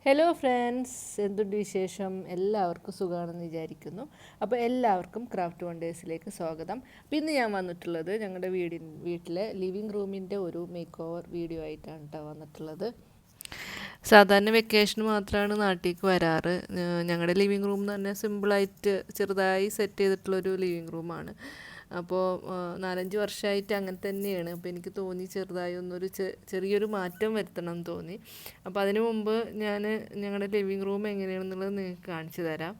Hello friends, എന്തുണ്ട് വിശേഷം? എല്ലാവർക്കും സുഖമാണെന്ന് വിചാരിക്കുന്നു. അപ്പോൾ എല്ലാവർക്കും ക്രാഫ്റ്റ് വണ്ടേഴ്സിലേക്ക് സ്വാഗതം. അപ്പോൾ ഇന്ന് ഞാൻ വന്നിട്ടുള്ളത് ഞങ്ങളുടെ വീട്ടിലെ ലിവിങ് റൂമിൻ്റെ ഒരു മേക്ക് ഓവർ വീഡിയോ ആയിട്ടാണ് കേട്ടോ വന്നിട്ടുള്ളത്. സാധാരണ വെക്കേഷന് മാത്രമാണ് നാട്ടിലേക്ക് വരാറ്. ഞങ്ങളുടെ ലിവിങ് റൂം തന്നെ സിമ്പിളായിട്ട് ചെറുതായി സെറ്റ് ചെയ്തിട്ടുള്ളൊരു ലിവിങ് റൂമാണ്. അപ്പോൾ 4-5 വർഷമായിട്ട് അങ്ങനെ തന്നെയാണ്. അപ്പോൾ എനിക്ക് തോന്നി ചെറുതായി ഒന്നൊരു ചെറിയൊരു മാറ്റം വരുത്തണം എന്ന് തോന്നി. അപ്പോൾ അതിനു മുമ്പ് ഞാൻ ഞങ്ങളുടെ ലിവിങ് റൂം എങ്ങനെയാണെന്നുള്ളത് നിങ്ങൾക്ക് കാണിച്ചു തരാം.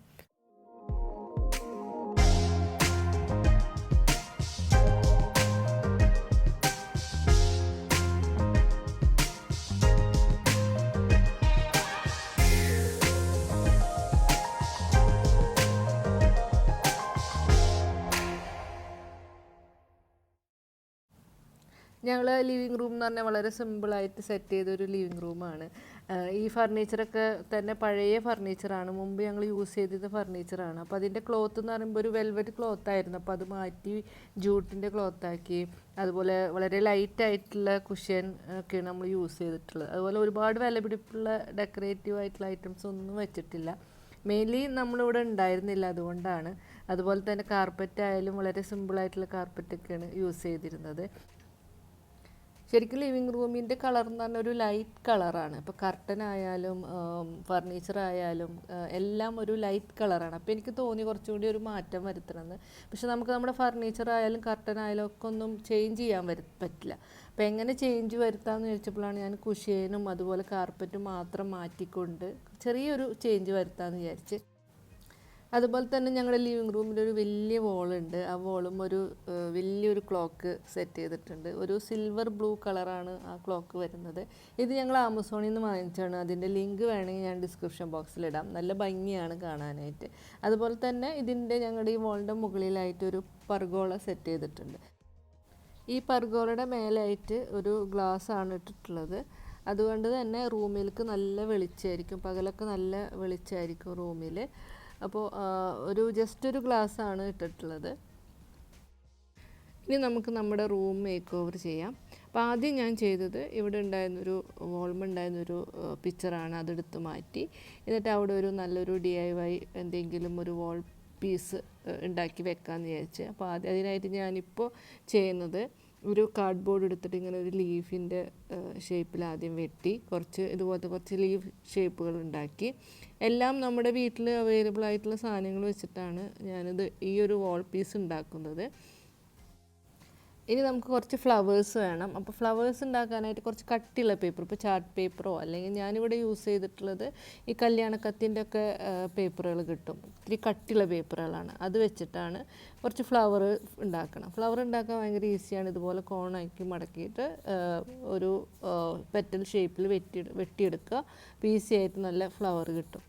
ഞങ്ങൾ ലിവിങ് റൂം എന്ന് പറഞ്ഞാൽ വളരെ സിമ്പിളായിട്ട് സെറ്റ് ചെയ്തൊരു ലിവിങ് റൂമാണ്. ഈ ഫർണിച്ചറൊക്കെ തന്നെ പഴയ ഫർണിച്ചറാണ്, മുമ്പ് ഞങ്ങൾ യൂസ് ചെയ്തിരുന്ന ഫർണിച്ചറാണ്. അപ്പോൾ അതിൻ്റെ ക്ലോത്ത് എന്ന് പറയുമ്പോൾ ഒരു വെൽവെറ്റ് ക്ലോത്തായിരുന്നു. അപ്പോൾ അത് മാറ്റി ജൂട്ടിൻ്റെ ക്ലോത്താക്കി. അതുപോലെ വളരെ ലൈറ്റായിട്ടുള്ള കുഷ്യൻ ഒക്കെയാണ് നമ്മൾ യൂസ് ചെയ്തിട്ടുള്ളത്. അതുപോലെ ഒരുപാട് വിലപിടിപ്പുള്ള ഡെക്കറേറ്റീവ് ആയിട്ടുള്ള ഐറ്റംസ് ഒന്നും വെച്ചിട്ടില്ല. മെയിൻലി നമ്മളിവിടെ ഉണ്ടായിരുന്നില്ല, അതുകൊണ്ടാണ്. അതുപോലെ തന്നെ കാർപ്പറ്റ് ആയാലും വളരെ സിമ്പിളായിട്ടുള്ള കാർപ്പറ്റൊക്കെയാണ് യൂസ് ചെയ്തിരുന്നത്. ശരിക്കും ലിവിങ് റൂമിൻ്റെ കളർ എന്ന് പറഞ്ഞാൽ ഒരു ലൈറ്റ് കളറാണ്. ഇപ്പോൾ കർട്ടൻ ആയാലും ഫർണിച്ചർ ആയാലും എല്ലാം ഒരു ലൈറ്റ് കളറാണ്. അപ്പോൾ എനിക്ക് തോന്നി കുറച്ചുകൂടി ഒരു മാറ്റം വരുത്തണമെന്ന്. പക്ഷെ നമുക്ക് നമ്മുടെ ഫർണിച്ചർ ആയാലും കർട്ടൻ ആയാലും ഒക്കെ ഒന്നും ചേഞ്ച് ചെയ്യാൻ പറ്റില്ല. അപ്പോൾ എങ്ങനെ ചേഞ്ച് വരുത്താമെന്ന് ചോദിച്ചപ്പോഴാണ് ഞാൻ കുഷ്യനും അതുപോലെ കാർപ്പറ്റും മാത്രം മാറ്റിക്കൊണ്ട് ചെറിയൊരു ചേഞ്ച് വരുത്താമെന്ന് വിചാരിച്ച്. അതുപോലെ തന്നെ ഞങ്ങളുടെ ലിവിങ് റൂമിലൊരു വലിയ വോളുണ്ട്. ആ വോളും ഒരു വലിയൊരു ക്ലോക്ക് സെറ്റ് ചെയ്തിട്ടുണ്ട്. ഒരു സിൽവർ ബ്ലൂ കളറാണ് ആ ക്ലോക്ക് വരുന്നത്. ഇത് ഞങ്ങൾ ആമസോണിൽ നിന്ന് വാങ്ങിച്ചാണ്. അതിൻ്റെ ലിങ്ക് വേണമെങ്കിൽ ഞാൻ ഡിസ്ക്രിപ്ഷൻ ബോക്സിലിടാം. നല്ല ഭംഗിയാണ് കാണാനായിട്ട്. അതുപോലെ തന്നെ ഞങ്ങളുടെ ഈ വോളിൻ്റെ മുകളിലായിട്ടൊരു പർഗോള സെറ്റ് ചെയ്തിട്ടുണ്ട്. ഈ പർഗോളയുടെ മേലായിട്ട് ഒരു ഗ്ലാസ് ആണ് ഇട്ടിട്ടുള്ളത്. അതുകൊണ്ട് തന്നെ റൂമിലേക്ക് നല്ല വെളിച്ചമായിരിക്കും, പകലൊക്കെ നല്ല വെളിച്ചമായിരിക്കും റൂമിൽ. അപ്പോൾ ജസ്റ്റ് ഒരു ഗ്ലാസ്സാണ് ഇട്ടിട്ടുള്ളത്. ഇനി നമുക്ക് നമ്മുടെ റൂം മേക്ക് ഓവർ ചെയ്യാം. അപ്പോൾ ആദ്യം ഞാൻ ചെയ്തത് ഇവിടെ ഉണ്ടായിരുന്നൊരു ഉണ്ടായിരുന്നൊരു പിക്ചറാണ്, അതെടുത്ത് മാറ്റി. എന്നിട്ട് അവിടെ ഒരു നല്ലൊരു DIY എന്തെങ്കിലും ഒരു വാൾ പീസ് ഉണ്ടാക്കി വെക്കാമെന്ന് വിചാരിച്ച്. അപ്പോൾ അതിനായിട്ട് ഞാനിപ്പോൾ ചെയ്യുന്നത് ഒരു കാർഡ്ബോർഡ് എടുത്തിട്ട് ഇങ്ങനെ ഒരു ലീഫിൻ്റെ ഷേപ്പിൽ ആദ്യം വെട്ടി ഇതുപോലത്തെ കുറച്ച് ലീഫ് ഷേപ്പുകൾ ഉണ്ടാക്കി. എല്ലാം നമ്മുടെ വീട്ടിൽ അവൈലബിൾ ആയിട്ടുള്ള സാധനങ്ങൾ വെച്ചിട്ടാണ് ഈ ഒരു വാൾ പീസ് ഉണ്ടാക്കുന്നത്. ഇനി നമുക്ക് കുറച്ച് ഫ്ലവേഴ്സ് വേണം. അപ്പോൾ ഫ്ലവേഴ്സ് ഉണ്ടാക്കാനായിട്ട് കുറച്ച് കട്ടിയുള്ള പേപ്പർ, ഇപ്പോൾ ചാർട്ട് പേപ്പറോ അല്ലെങ്കിൽ ഞാനിവിടെ യൂസ് ചെയ്തിട്ടുള്ളത് ഈ കല്യാണക്കത്തിൻ്റെ ഒക്കെ പേപ്പറുകൾ കിട്ടും, ഇത്തിരി കട്ടിയുള്ള പേപ്പറുകളാണ്. അത് വെച്ചിട്ടാണ് കുറച്ച് ഫ്ലവർ ഉണ്ടാക്കണം. ഫ്ലവർ ഉണ്ടാക്കാൻ ഭയങ്കര ഈസിയാണ്. ഇതുപോലെ കോണാക്കി മടക്കിയിട്ട് ഒരു പെറ്റൽ ഷേപ്പിൽ വെട്ടിയെടുക്കുക. ഈസി ആയിട്ട് നല്ല ഫ്ലവർ കിട്ടും.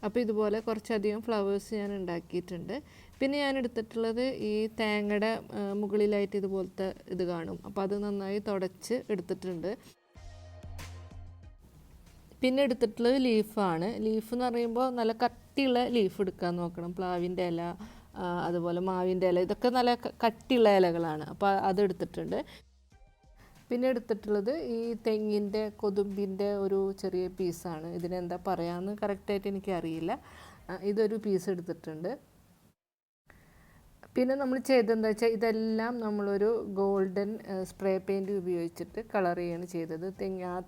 അപ്പോൾ ഇതുപോലെ കുറച്ചധികം ഫ്ലവേഴ്സ് ഞാൻ ഉണ്ടാക്കിയിട്ടുണ്ട്. പിന്നെ ഞാൻ എടുത്തിട്ടുള്ളത് ഈ തേങ്ങയുടെ മുകളിലായിട്ട് ഇതുപോലത്തെ ഇത് കാണും. അപ്പോൾ അത് നന്നായി തുടച്ച് എടുത്തിട്ടുണ്ട്. പിന്നെ എടുത്തിട്ടുള്ളത് ലീഫാണ്. ലീഫ് എന്ന് പറയുമ്പോൾ നല്ല കട്ടിയുള്ള ലീഫ് എടുക്കാൻ നോക്കണം. പ്ലാവിൻ്റെ ഇല, അതുപോലെ മാവിൻ്റെ ഇല, ഇതൊക്കെ നല്ല കട്ടിയുള്ള ഇലകളാണ്. അപ്പോൾ അതെടുത്തിട്ടുണ്ട്. പിന്നെ എടുത്തിട്ടുള്ളത് ഈ തെങ്ങിൻ്റെ കൊതുമ്പിൻ്റെ ഒരു ചെറിയ പീസാണ്. ഇതിനെന്താ പറയാമെന്ന് കറക്റ്റായിട്ട് എനിക്കറിയില്ല. ഇതൊരു പീസ് എടുത്തിട്ടുണ്ട്. പിന്നെ നമ്മൾ ചെയ്തതെന്താ വെച്ചാൽ ഇതെല്ലാം നമ്മളൊരു ഗോൾഡൻ സ്പ്രേ പെയിൻറ്റ് ഉപയോഗിച്ചിട്ട് കളർ ചെയ്യാണ് ചെയ്തത്.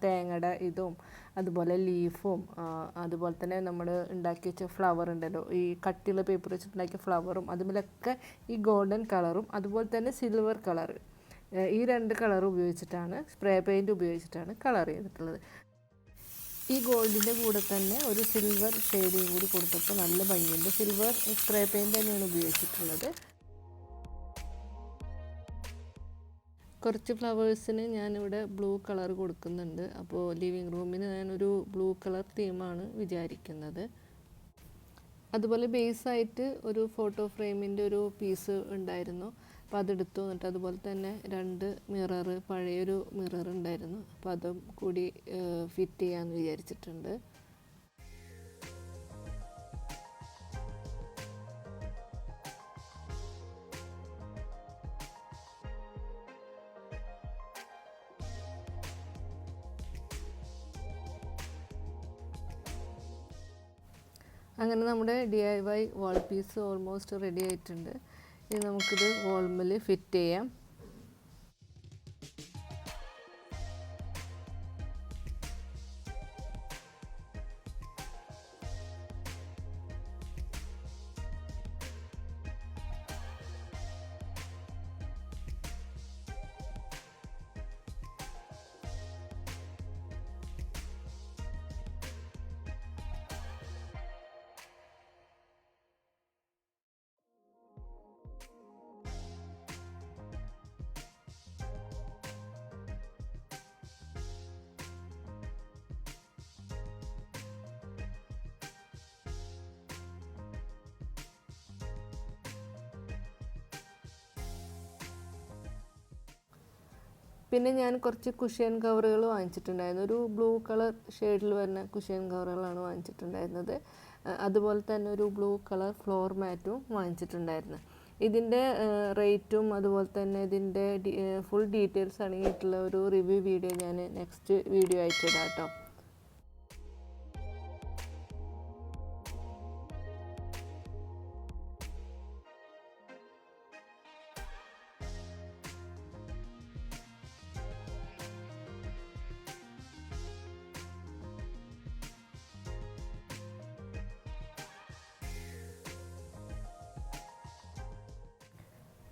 തേങ്ങയുടെ ഇതും അതുപോലെ ലീഫും അതുപോലെ തന്നെ നമ്മൾ ഉണ്ടാക്കി വെച്ച ഫ്ലവർ ഉണ്ടല്ലോ, ഈ കട്ടിയുള്ള പേപ്പർ വെച്ചിട്ടുണ്ടാക്കിയ ഫ്ലവറും, അതുപോലൊക്കെ ഈ ഗോൾഡൻ കളറും അതുപോലെ തന്നെ സിൽവർ കളർ, ഈ 2 കളർ ഉപയോഗിച്ചിട്ടാണ്, സ്പ്രേ പെയിൻറ്റ് ഉപയോഗിച്ചിട്ടാണ് കളർ ചെയ്തിട്ടുള്ളത്. ഈ ഗോൾഡിൻ്റെ കൂടെ തന്നെ ഒരു സിൽവർ ഷെയ്ഡിങ് കൂടി കൊടുത്തപ്പോൾ നല്ല ഭംഗിയുണ്ട്. സിൽവർ സ്പ്രേ പെയിൻറ്റ് തന്നെയാണ് ഉപയോഗിച്ചിട്ടുള്ളത്. കുറച്ച് ഫ്ലവേഴ്സിന് ഞാനിവിടെ ബ്ലൂ കളർ കൊടുക്കുന്നുണ്ട്. അപ്പോൾ ലിവിങ് റൂമിന് ഞാനൊരു ബ്ലൂ കളർ തീമാണ് വിചാരിക്കുന്നത്. അതുപോലെ ബേസായിട്ട് ഒരു ഫോട്ടോ ഫ്രെയിമിൻ്റെ ഒരു പീസ് ഉണ്ടായിരുന്നു. അപ്പോൾ അതെടുത്തു. എന്നിട്ട് അതുപോലെ തന്നെ 2 മിറർ, പഴയൊരു മിറർ ഉണ്ടായിരുന്നു. അപ്പോൾ അതും കൂടി ഫിറ്റ് ചെയ്യാമെന്ന് വിചാരിച്ചിട്ടുണ്ട്. അങ്ങനെ നമ്മുടെ DIY വാൾ പീസ് ഓൾമോസ്റ്റ് റെഡി ആയിട്ടുണ്ട്. ഇനി നമുക്കിത് വാൾമേൽ ഫിറ്റ് ചെയ്യാം. പിന്നെ ഞാൻ കുറച്ച് കുഷ്യൻ കവറുകൾ വാങ്ങിച്ചിട്ടുണ്ടായിരുന്നു. ഒരു ബ്ലൂ കളർ ഷെയ്ഡിൽ വരുന്ന കുഷ്യൻ കവറുകളാണ് വാങ്ങിച്ചിട്ടുണ്ടായിരുന്നത്. അതുപോലെ തന്നെ ഒരു ബ്ലൂ കളർ ഫ്ലോർ മാറ്റും വാങ്ങിച്ചിട്ടുണ്ടായിരുന്നു. ഇതിൻ്റെ റേറ്റും അതുപോലെ തന്നെ ഇതിൻ്റെ ഫുൾ ഡീറ്റെയിൽസ് അടങ്ങിയിട്ടുള്ള ഒരു റിവ്യൂ വീഡിയോ ഞാൻ നെക്സ്റ്റ് വീഡിയോ ആയിട്ട് ഇടാം കേട്ടോ.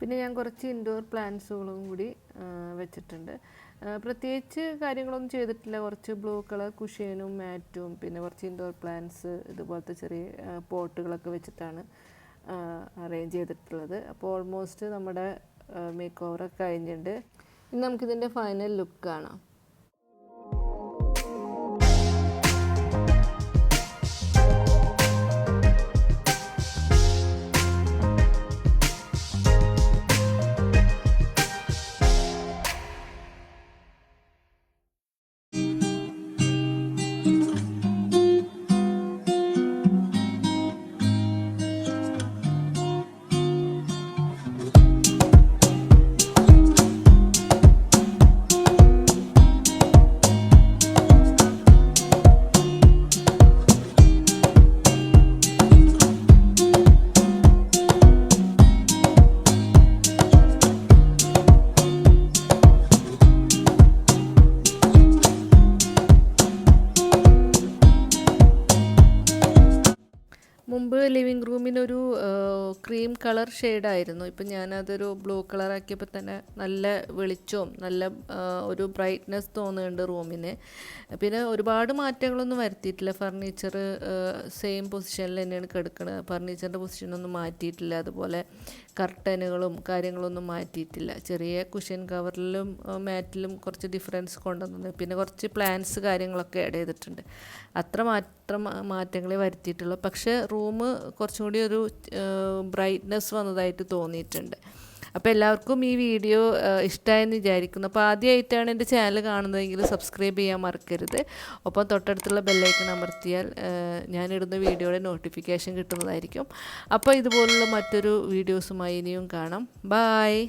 പിന്നെ ഞാൻ കുറച്ച് ഇൻഡോർ പ്ലാന്റ്സുകളും കൂടി വെച്ചിട്ടുണ്ട്. പ്രത്യേകിച്ച് കാര്യങ്ങളൊന്നും ചെയ്തിട്ടില്ല. കുറച്ച് ബ്ലൂ കളർ കുഷ്യനും മാറ്റും പിന്നെ കുറച്ച് ഇൻഡോർ പ്ലാന്റ്സ് ഇതുപോലത്തെ ചെറിയ പോട്ടുകളൊക്കെ വെച്ചിട്ടാണ് അറേഞ്ച് ചെയ്തിട്ടുള്ളത്. അപ്പോൾ ഓൾമോസ്റ്റ് നമ്മുടെ മേക്ക് ഓവറൊക്കെ കഴിഞ്ഞിട്ടുണ്ട്. ഇനി നമുക്കിതിൻ്റെ ഫൈനൽ ലുക്ക് കാണാം. മുമ്പ് ലിവിങ് റൂമിനൊരു ക്രീം കളർ ഷെയ്ഡായിരുന്നു. ഇപ്പം ഞാനതൊരു ബ്ലൂ കളറാക്കിയപ്പോൾ തന്നെ നല്ല വെളിച്ചവും നല്ല ഒരു ബ്രൈറ്റ്നെസ് തോന്നുന്നുണ്ട് റൂമിന്. പിന്നെ ഒരുപാട് മാറ്റങ്ങളൊന്നും വരുത്തിയിട്ടില്ല. ഫർണിച്ചർ സെയിം പൊസിഷനിൽ തന്നെയാണ് കിടക്കുന്നത്. ഫർണിച്ചറിൻ്റെ പൊസിഷനൊന്നും മാറ്റിയിട്ടില്ല. അതുപോലെ കർട്ടനുകളും കാര്യങ്ങളൊന്നും മാറ്റിയിട്ടില്ല. ചെറിയ കുഷ്യൻ കവറിലും മാറ്റിലും കുറച്ച് ഡിഫറൻസ് കൊണ്ടുവന്നത്. പിന്നെ കുറച്ച് പ്ലാന്റ്സ് കാര്യങ്ങളൊക്കെ ആഡ് ചെയ്തിട്ടുണ്ട്. അത്ര മാറ്റങ്ങളെ വരുത്തിയിട്ടുള്ളൂ. പക്ഷേ റൂം കുറച്ചും കൂടി ഒരു ബ്രൈറ്റ്നെസ് വന്നതായിട്ട് തോന്നിയിട്ടുണ്ട്. അപ്പോൾ എല്ലാവർക്കും ഈ വീഡിയോ ഇഷ്ടമായെന്ന് വിചാരിക്കുന്നു. അപ്പോൾ ആദ്യമായിട്ടാണ് എൻ്റെ ചാനൽ കാണുന്നതെങ്കിൽ സബ്സ്ക്രൈബ് ചെയ്യാൻ മറക്കരുത്. ഒപ്പം തൊട്ടടുത്തുള്ള ബെല്ലൈക്കൺ അമർത്തിയാൽ ഞാനിടുന്ന വീഡിയോയുടെ നോട്ടിഫിക്കേഷൻ കിട്ടുന്നതായിരിക്കും. അപ്പോൾ ഇതുപോലുള്ള മറ്റൊരു വീഡിയോസുമായി ഇനിയും കാണാം. ബായ്.